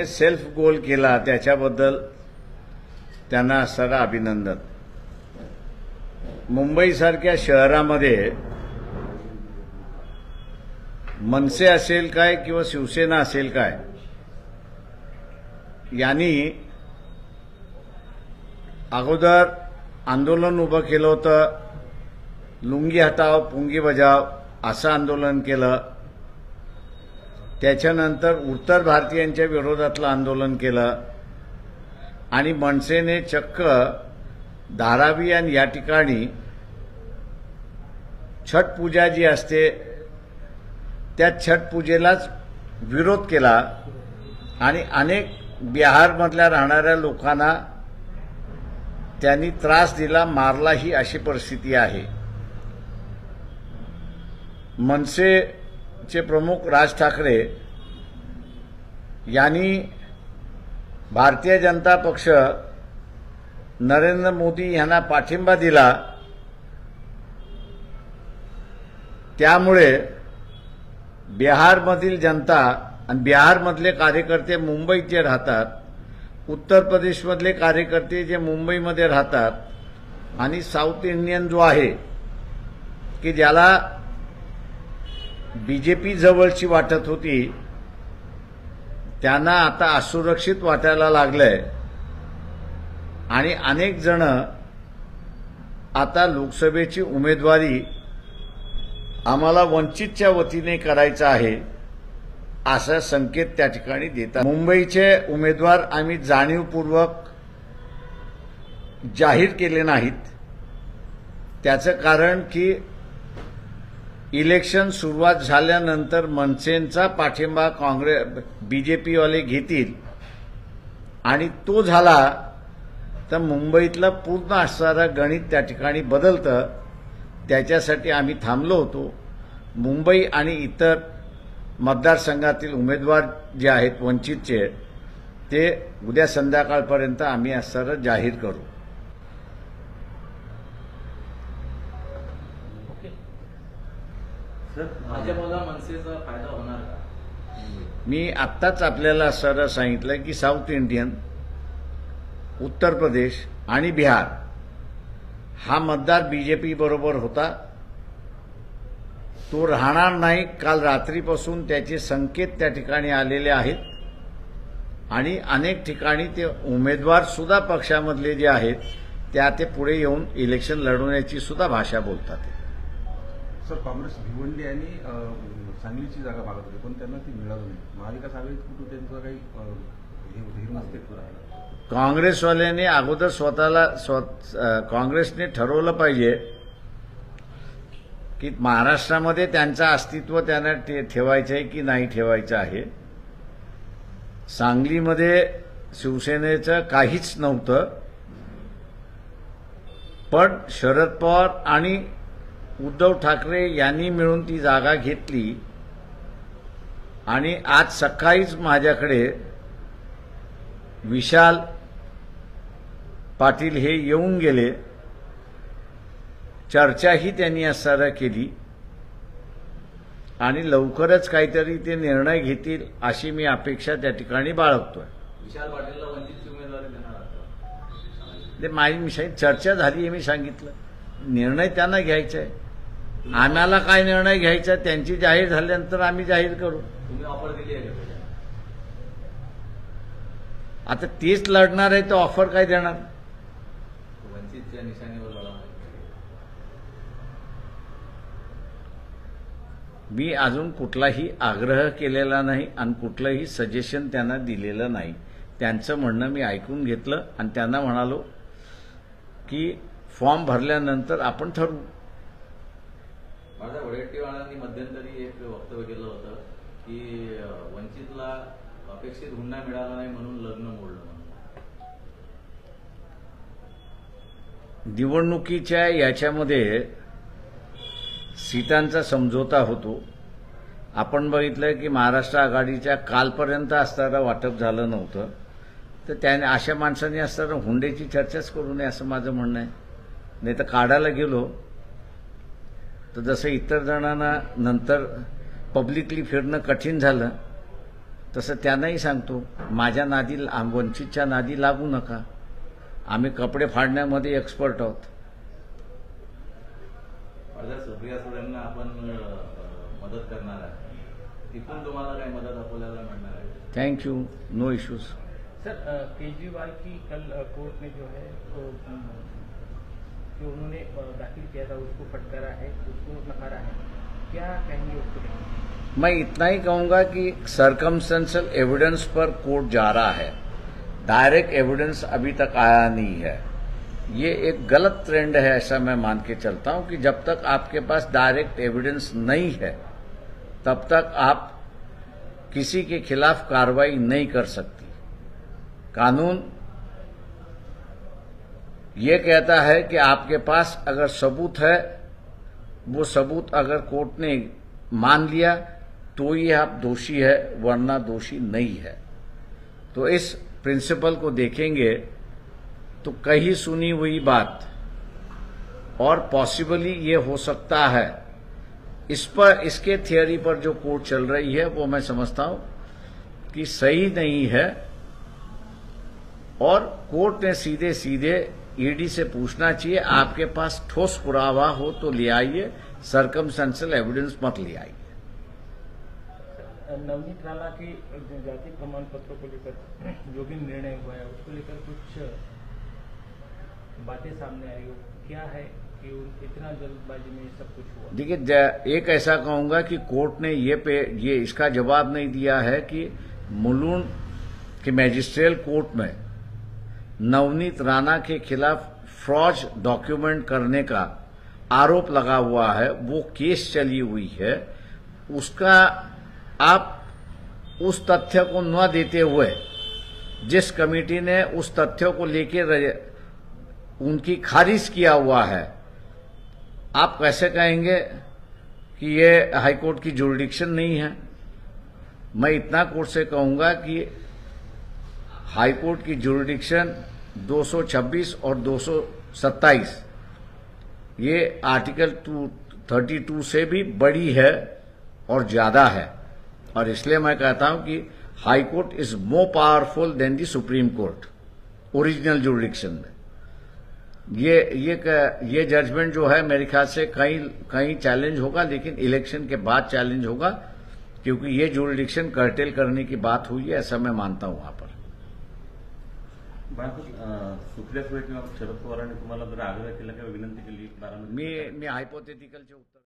Self goal केला त्याच्याबद्दल त्यांना असणारं अभिनंदन। मुंबईसारख्या शहरामध्ये मनसे असेल काय किंवा शिवसेना असेल काय यांनी अगोदर आंदोलन उभं केलं होतं, लुंगी हटाव पुंगी बजाव असं आंदोलन केलं। त्याच्यानंतर उत्तर भारतीयांच्या विरोधातलं आंदोलन केलं आणि मनसेने चक्क धारावी आणि या ठिकाणी छठ पूजा जी असते त्या छठ पूजेलाच विरोध केला आणि अनेक बिहारमधल्या राहणाऱ्या लोकांना त्यांनी त्रास दिला, मारलाही, अशी परिस्थिती आहे। मनसेचे प्रमुख राज ठाकरे यांनी भारतीय जनता पक्ष नरेंद्र मोदी यांना पाठिंबा दिला, त्यामुळे बिहारमधील जनता आणि बिहारमधले कार्यकर्ते मुंबईत जे राहतात, उत्तर प्रदेशमधले कार्यकर्ते जे मुंबईमध्ये राहतात आणि साऊथ इंडियन जो आहे की ज्याला बीजेपी जवळची वाटत होती त्यांना आता असुरक्षित वाटायला लागलंय आणि अनेक जण आता लोकसभेची उमेदवारी आम्हाला वंचितच्या वतीने करायचं आहे असा संकेत त्या ठिकाणी देतात। मुंबईचे उमेदवार आम्ही जाणीवपूर्वक जाहीर केले नाहीत, त्याचं कारण की इलेक्शन सुरुवात झाल्यानंतर मनसेचा पाठिंबा काँग्रेस बीजेपीवाले घेतील आणि तो झाला तर मुंबईतलं पूर्ण असणारं गणित त्या ठिकाणी बदलतं। त्याच्यासाठी आम्ही थांबलो होतो। मुंबई आणि इतर मतदारसंघातील उमेदवार जे आहेत वंचितचे ते उद्या संध्याकाळपर्यंत आम्ही असणारं जाहीर करू। भाजपला मनसेचा फायदा होणार का? मी आत्ताच आपल्याला सरळ सांगितलं की साऊथ इंडियन, उत्तर प्रदेश आणि बिहार हा मतदार बीजेपी बरोबर होता, तो राहणार नाही। काल रात्रीपासून त्याचे संकेत त्या ठिकाणी आलेले आहेत आणि अनेक ठिकाणी ते उमेदवार सुद्धा पक्षामधले जे आहेत त्या ते पुढे येऊन इलेक्शन लढवण्याची सुद्धा भाषा बोलतात। सर, काँग्रेस भिवंडी आणि सांगलीची जागा मागत होती पण त्यांना ती मिळाली नाही। महाविकास आघाडीत कुठं त्यांचं काही धीर नसते राहिलं। काँग्रेसवाल्यांनी अगोदर काँग्रेसने ठरवलं पाहिजे की महाराष्ट्रामध्ये त्यांचं अस्तित्व त्यांना ठेवायचं आहे की नाही ठेवायचं आहे। सांगलीमध्ये शिवसेनेचं काहीच नव्हतं, पण शरद पवार आणि उद्धव ठाकरे यांनी मिळून ती जागा घेतली आणि आज सकाळीच माझ्याकडे विशाल पाटील हे येऊन गेले, चर्चाही त्यांनी असणारा केली आणि लवकरच काहीतरी ते निर्णय घेतील अशी मी अपेक्षा त्या ठिकाणी बाळगतोय। विशाल पाटीलला वंचितची उमेदवारी देणार? ते माझी चर्चा झाली आहे, मी सांगितलं निर्णय त्यांना घ्यायचा आहे। आम्हाला काय निर्णय घ्यायचा त्यांची जाहीर झाल्यानंतर आम्ही जाहीर करू। तुम्ही ऑफर दिली आहे का? आता तेच लढणार आहे तर ऑफर काय देणार? वंचितच्या निशाणीवर लढा। मी अजून कुठलाही आग्रह केलेला नाही आणि कुठलंही सजेशन त्यांना दिलेलं नाही। त्यांचं म्हणणं मी ऐकून घेतलं आणि त्यांना म्हणालो की फॉर्म भरल्यानंतर आपण ठरवू। माझ्या वडेट्टीवारांनी मध्यंतरी एक वक्तव्य केलं होतं की वंचितला अपेक्षित हुंडा मिळाला नाही म्हणून लग्न मोडलं। निवडणुकीच्या याच्यामध्ये सीटांचा समझोता होतो। आपण बघितलं की महाराष्ट्र आघाडीच्या कालपर्यंत असणारं वाटप झालं नव्हतं, तर त्याने अशा माणसांनी असणारं हुंड्याची चर्चाच करू नये असं माझं म्हणणं आहे। नाही तर काढायला गेलो तर जसं इतर जणांना नंतर पब्लिकली फिरणं कठीण झालं तसं त्यांनाही सांगतो, माझ्या नादी वंचितच्या नादी लागू नका. आम्ही कपडे फाडण्यामध्ये एक्सपर्ट आहोत. जर सुप्रिया सुळेंना आपण मदत करणार आहे, तिथून तुम्हाला काही मदत आपल्याला मिळणार आहे? Thank you, no issues. Sir, Kejriwal की कल कोर्ट ने जो है तो जो उन्होंने दाखिल किया था उसको फटकारा है, उसको नकारा है, क्या कहेंगे उसको लेकर? मैं इतना ही कहूंगा कि सर्कमस्टेंशियल एविडेंस पर कोर्ट जा रहा है, डायरेक्ट एविडेंस अभी तक आया नहीं है. ये एक गलत ट्रेंड है, ऐसा मैं मान के चलता हूं कि जब तक आपके पास डायरेक्ट एविडेंस नहीं है तब तक आप किसी के खिलाफ कार्रवाई नहीं कर सकती. कानून ये कहता है कि आपके पास अगर सबूत है, वो सबूत अगर कोर्ट ने मान लिया तो ही आप दोषी है, वरना दोषी नहीं है. तो इस प्रिंसिपल को देखेंगे तो कहीं सुनी हुई बात और पॉसिबली ये हो सकता है, इस पर इसके थियरी पर जो कोर्ट चल रही है वो मैं समझता हूं कि सही नहीं है. और कोर्ट ने सीधे सीधे ईडी से पूछना चाहिए, आपके पास ठोस पुरावा हो तो ले आइए, सर्कमस्टेंशियल एविडेंस मत ले आइए. नवनीत राणा के जाति प्रमाण पत्रों को लेकर जो भी निर्णय हुआ है उसको लेकर कुछ बातें सामने आई हो, क्या है कि इतना जल्दबाजी में सब कुछ हुआ? देखिए, एक ऐसा कहूंगा कि कोर्ट ने ये इसका जवाब नहीं दिया है कि मुलुंड के मैजिस्ट्रियल कोर्ट में नवनीत राणा के खिलाफ फ्रॉड डॉक्यूमेंट करने का आरोप लगा हुआ है, वो केस चली हुई है. उसका आप उस तथ्य को न देते हुए, जिस कमेटी ने उस तथ्य को लेकर उनकी खारिज किया हुआ है, आप कैसे कहेंगे कि ये हाईकोर्ट की जुरिडिक्शन नहीं है? मैं इतना कोर्ट से कहूंगा कि हाईकोर्ट की जुरिडिक्शन 226 और 227 ये आर्टिकल 232 से भी बड़ी है और ज्यादा है. और इसलिए मैं कहता हूं कि high court is more powerful than the supreme court original jurisdiction में. ये जजमेंट जो है मेरे ख्याल से कहीं चैलेंज होगा, लेकिन इलेक्शन के बाद चैलेंज होगा, क्योंकि ये जुरिडिक्शन कर्टेल करने की बात हुई है, ऐसा मैं मानता हूं वहां पर. सुप्रिया सुळे किंवा शरद पवारांनी तुम्हाला जर आग्रह केला किंवा विनंती केली बारामती, मी हायपोथेटिकलचे उत्तर